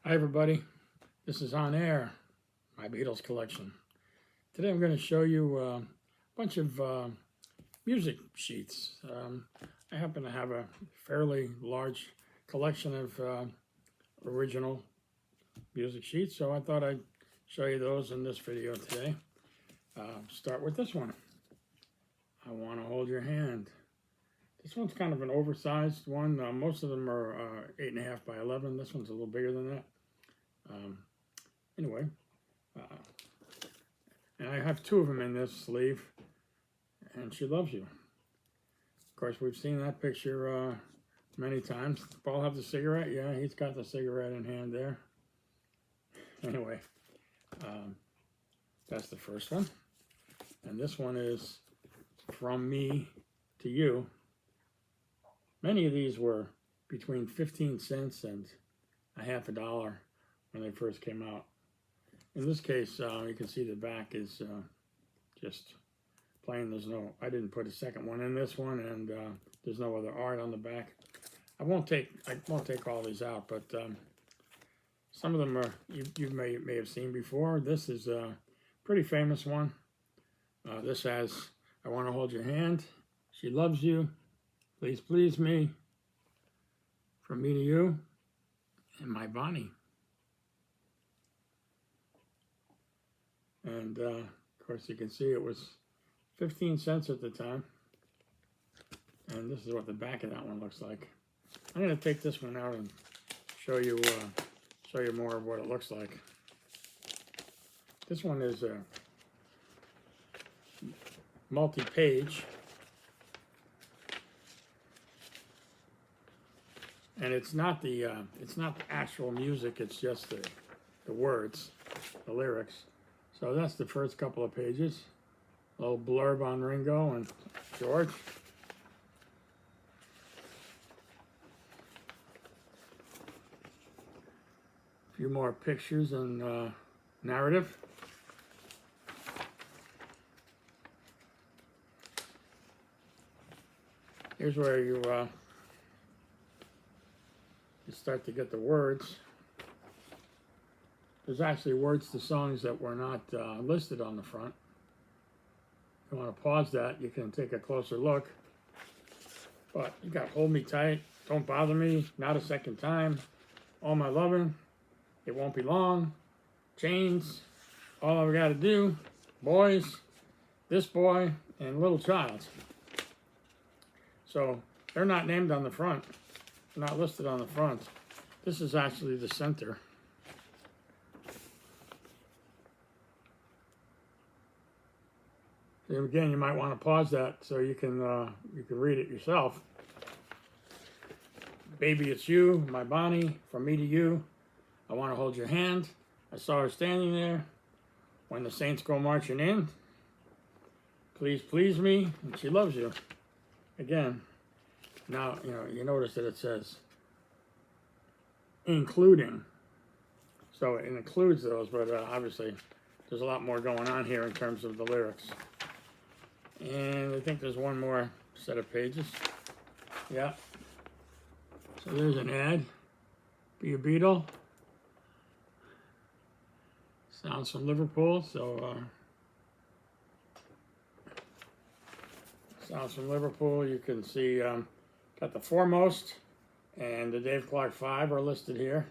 Hi everybody, this is On Air, my Beatles collection. Today I'm going to show you a bunch of music sheets. I happen to have a fairly large collection of original music sheets, so I thought I'd show you those in this video today. Start with this one. I Want to Hold Your Hand. This one's kind of an oversized one. Most of them are 8.5 by 11. This one's a little bigger than that. Anyway, and I have two of them in this sleeve, and She Loves You. Of course, we've seen that picture many times. Paul have the cigarette? Yeah, he's got the cigarette in hand there. Anyway, that's the first one. And this one is From Me to You. Many of these were between 15 cents and a half a dollar when they first came out. In this case, you can see the back is just plain. I didn't put a second one in this one, and there's no other art on the back. I won't take all these out, but some of them are you may have seen before. This is a pretty famous one. This has I Want to Hold Your Hand, She Loves You, Please Please Me, From Me to You, and My Bonnie. And of course you can see it was 15 cents at the time. And this is what the back of that one looks like. I'm going to take this one out and show you more of what it looks like. This one is a multi-page. And it's not the actual music, it's just the words, the lyrics. So that's the first couple of pages. A little blurb on Ringo and George. A few more pictures and narrative. Here's where you start to get the words. There's actually words to songs that were not listed on the front. If you want to pause that, you can take a closer look. But you got Hold Me Tight, Don't Bother Me, Not a Second Time, All My Lovin', It Won't Be Long, Chains, All I've Got to Do, Boys, This Boy, and Little Child. So they're not named on the front. They're not listed on the front. This is actually the center. And again, you might want to pause that so you can read it yourself. Baby, It's You, My Bonnie, From Me to You, I Want to Hold Your Hand, I Saw Her Standing There, When the Saints Go Marching In, Please Please Me, and She Loves You. Again, now you notice that it says including, so it includes those, but obviously there's a lot more going on here in terms of the lyrics. And I think there's one more set of pages. Yeah. So there's an ad. Be a Beatle. Sounds from Liverpool. So sounds from Liverpool. You can see got the Foremost and the Dave Clark 5 are listed here.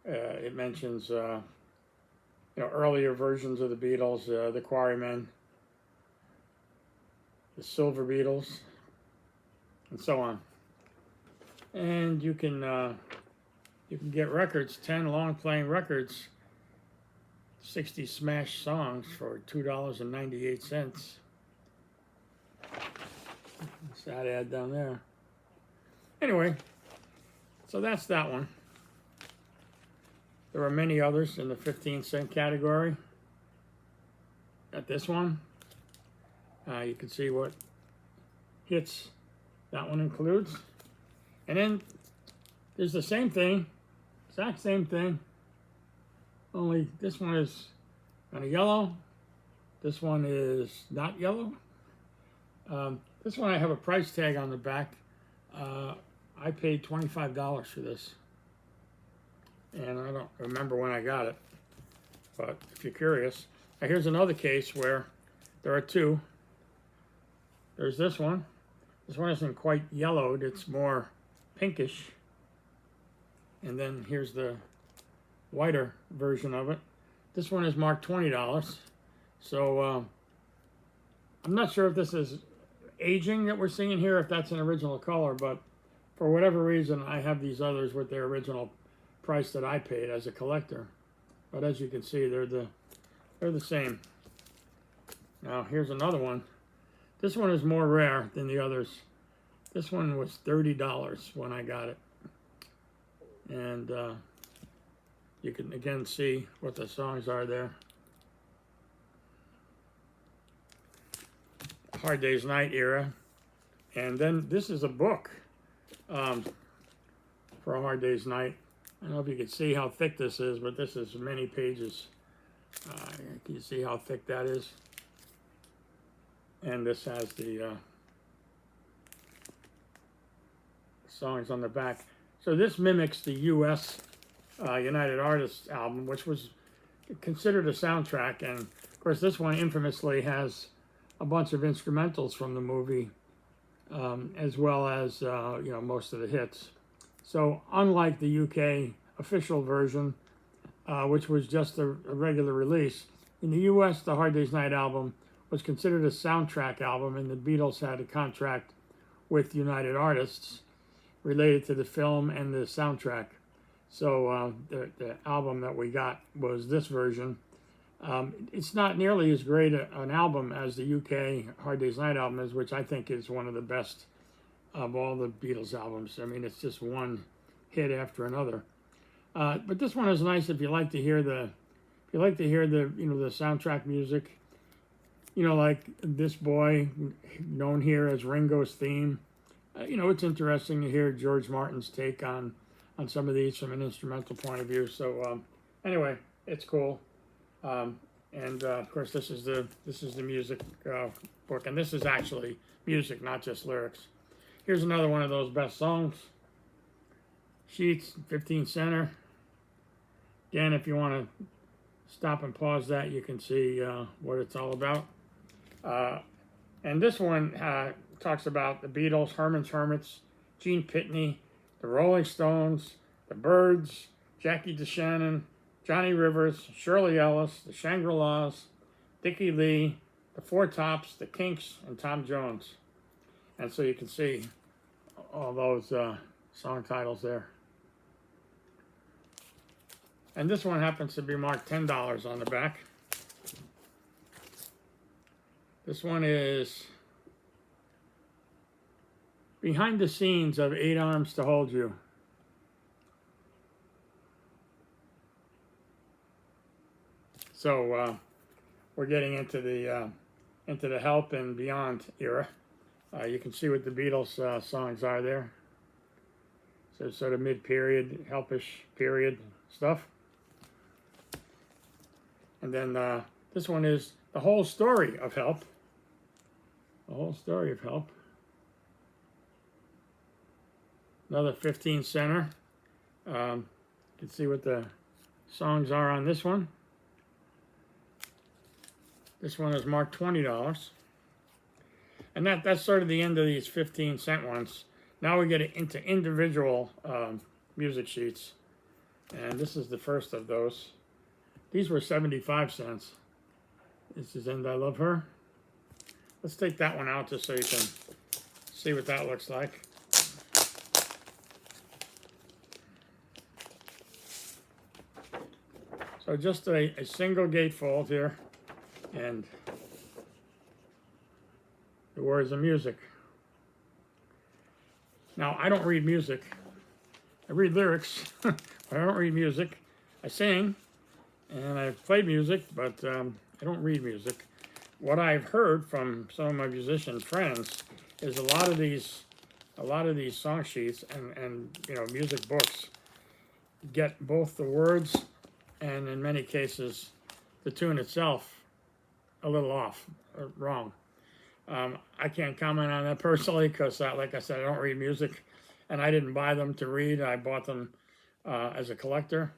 It mentions earlier versions of the Beatles, the Quarrymen, the Silver Beatles, and so on. And you can get records, 10 long-playing records, 60 smash songs for $2.98. That's that ad down there. Anyway, so that's that one. There are many others in the 15-cent category. Got this one. You can see what hits that one includes. And then there's the same thing, exact same thing, only this one is kind of yellow. This one is not yellow. This one I have a price tag on the back. I paid $25 for this. and I don't remember when I got it, but if you're curious. Now here's another case where there are two. There's this one. This one isn't quite yellowed, it's more pinkish. And then here's the whiter version of it. This one is marked $20. So I'm not sure if this is aging that we're seeing here, if that's an original color, but for whatever reason, I have these others with their original price that I paid as a collector. But as you can see, they're the same. Now here's another one. This one is more rare than the others. This one was $30 when I got it. And you can again see what the songs are there. Hard Day's Night era. And then this is a book for A Hard Day's Night. I don't know if you can see how thick this is, but this is many pages. Can you see how thick that is? And this has the songs on the back. So this mimics the U.S. United Artists album, which was considered a soundtrack. And of course, this one infamously has a bunch of instrumentals from the movie, as well as most of the hits. So unlike the UK official version, which was just a regular release, in the US, the Hard Day's Night album was considered a soundtrack album, and the Beatles had a contract with United Artists related to the film and the soundtrack. So the album that we got was this version. It's not nearly as great an album as the UK Hard Day's Night album is, which I think is one of the best of all the Beatles albums. I mean, it's just one hit after another. But this one is nice if you like to hear the the soundtrack music. Like This Boy, known here as Ringo's theme. It's interesting to hear George Martin's take on some of these from an instrumental point of view. So anyway, it's cool. And of course, this is the music book, and this is actually music, not just lyrics. Here's another one of those best songs. Sheets, 15 center. Again, if you want to stop and pause that, you can see what it's all about. And this one talks about the Beatles, Herman's Hermits, Gene Pitney, the Rolling Stones, the Byrds, Jackie DeShannon, Johnny Rivers, Shirley Ellis, the Shangri-Las, Dickie Lee, the Four Tops, the Kinks, and Tom Jones. And so you can see all those song titles there. And this one happens to be marked $10 on the back. This one is Behind the Scenes of 8 Arms to Hold You. So we're getting into the Help and Beyond era. You can see what the Beatles songs are there. So sort of mid-period, Helpish period stuff. And then this one is The Whole Story of Help. The Whole Story of Help. Another 15 center. You can see what the songs are on this one. This one is marked $20. And that's sort of the end of these 15-cent ones. Now we get into individual music sheets. And this is the first of those. These were 75 cents. This is And I Love Her. Let's take that one out just so you can see what that looks like. So just a single gatefold here, and the words of music. Now, I don't read music. I read lyrics, but I don't read music. I sing, and I play music, but I don't read music. What I've heard from some of my musician friends is a lot of these song sheets and music books get both the words and in many cases the tune itself a little off, or wrong. I can't comment on that personally because, like I said, I don't read music, and I didn't buy them to read. I bought them as a collector.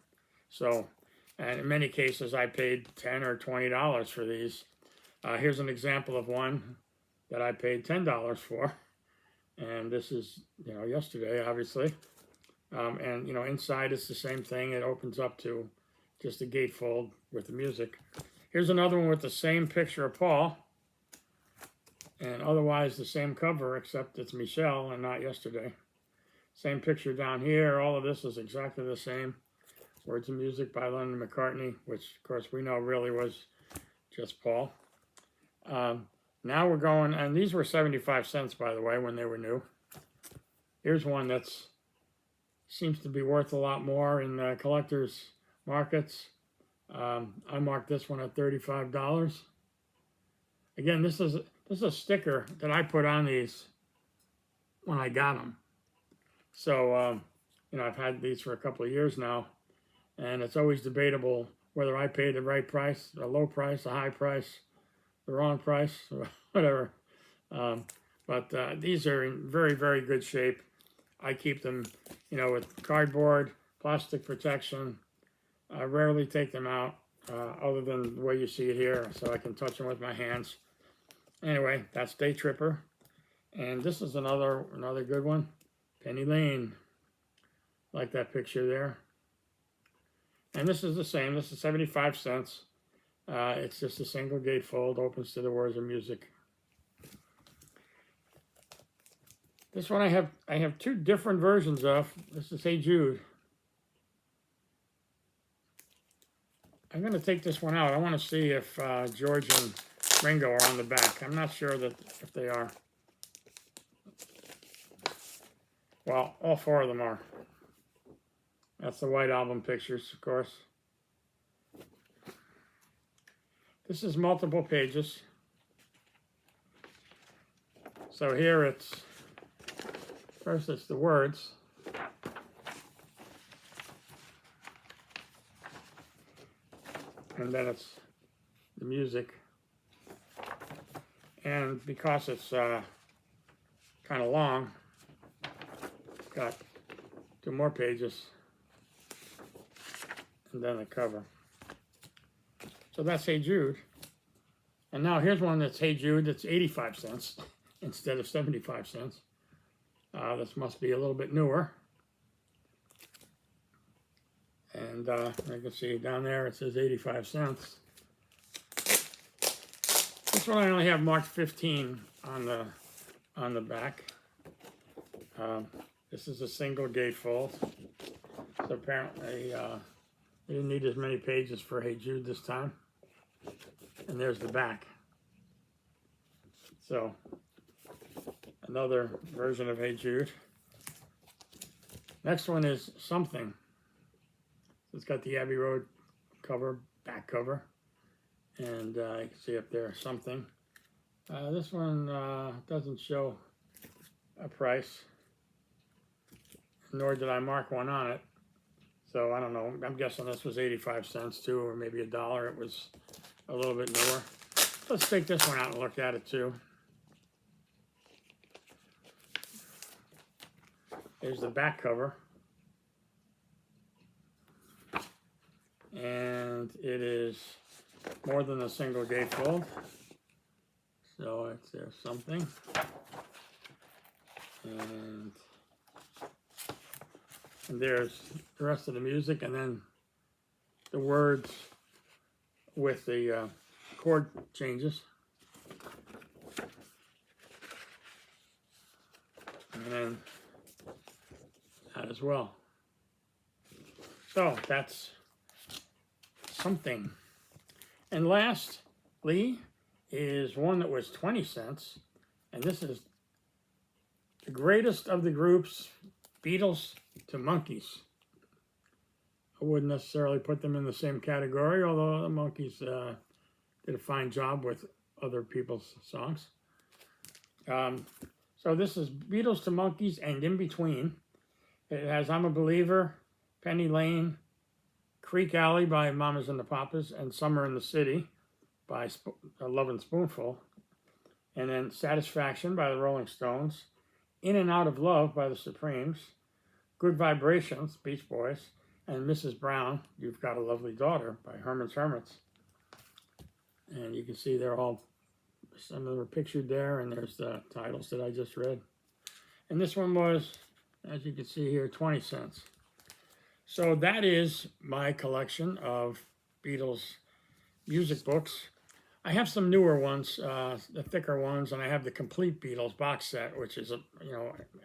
So, and in many cases, I paid $10 or $20 for these. Here's an example of one that I paid $10 for. And this is, yesterday, obviously. And, inside it's the same thing. It opens up to just a gatefold with the music. Here's another one with the same picture of Paul. And otherwise the same cover, except it's Michelle and not yesterday. Same picture down here. All of this is exactly the same. Words and music by Lennon McCartney, which, of course, we know really was just Paul. Now we're going, and these were 75 cents, by the way, when they were new. Here's one that seems to be worth a lot more in collectors' markets. I marked this one at $35. Again, this is a sticker that I put on these when I got them. So, I've had these for a couple of years now, and it's always debatable whether I paid the right price, a low price, a high price, the wrong price, or whatever. But these are in very, very good shape. I keep them, with cardboard, plastic protection. I rarely take them out, other than the way you see it here, so I can touch them with my hands. Anyway, that's Day Tripper. And this is another good one. Penny Lane. Like that picture there. And this is the same. This is 75 cents. It's just a single gatefold, opens to the words of music. This one I have two different versions of. This is Hey Jude. I'm going to take this one out. I want to see if George and Ringo are on the back. I'm not sure if they are. Well, all four of them are. That's the White Album pictures, of course. This is multiple pages. So here first it's the words. And then it's the music. And because it's kind of long, got two more pages. And then the cover. So that's Hey Jude. And now here's one that's Hey Jude that's 85 cents instead of 75 cents. This must be a little bit newer. And you can see down there it says 85 cents. This one I only have marked 15 on the back. This is a single gatefold. So apparently they didn't need as many pages for Hey Jude this time. And there's the back. So, another version of Hey Jude. Next one is Something. It's got the Abbey Road cover, back cover. And you can see up there, Something. This one doesn't show a price, nor did I mark one on it. So I don't know, I'm guessing this was 85 cents too, or maybe $1. It was a little bit newer. Let's take this one out and look at it too. Here's the back cover. And it is more than a single gatefold. So there's Something. And there's the rest of the music, and then the words with the chord changes. And then that as well. So that's Something. And lastly is one that was 20 cents. And this is the greatest of the groups, Beatles to Monkees. I wouldn't necessarily put them in the same category, although the Monkees did a fine job with other people's songs. So this is Beatles to Monkees and In Between. It has I'm a Believer, Penny Lane, Creek Alley by Mamas and the Papas, and Summer in the City by Lovin' Spoonful. And then Satisfaction by the Rolling Stones, In and Out of Love by the Supremes, Good Vibrations, Beach Boys, and Mrs. Brown, You've Got a Lovely Daughter by Herman's Hermits. And you can see they're all, some of them are pictured there, and there's the titles that I just read. And this one was, as you can see here, 20 cents. So that is my collection of Beatles music books. I have some newer ones, the thicker ones, and I have the complete Beatles box set, which is,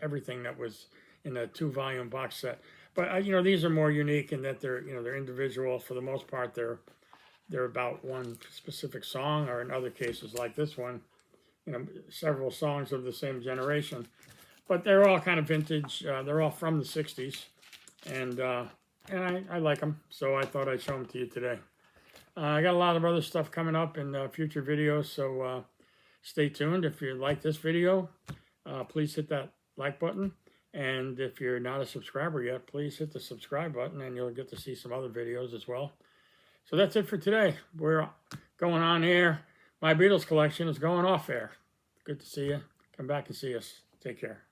everything that was in a 2-volume box set. But, these are more unique in that they're, they're individual. For the most part, they're about one specific song, or in other cases like this one, several songs of the same generation. But they're all kind of vintage. They're all from the 60s. And I like them, so I thought I'd show them to you today. I got a lot of other stuff coming up in future videos, so stay tuned. If you like this video, please hit that like button. And if you're not a subscriber yet, please hit the subscribe button, and you'll get to see some other videos as well. So that's it for today. We're going on air. My Beatles collection is going off air. Good to see you. Come back and see us. Take care.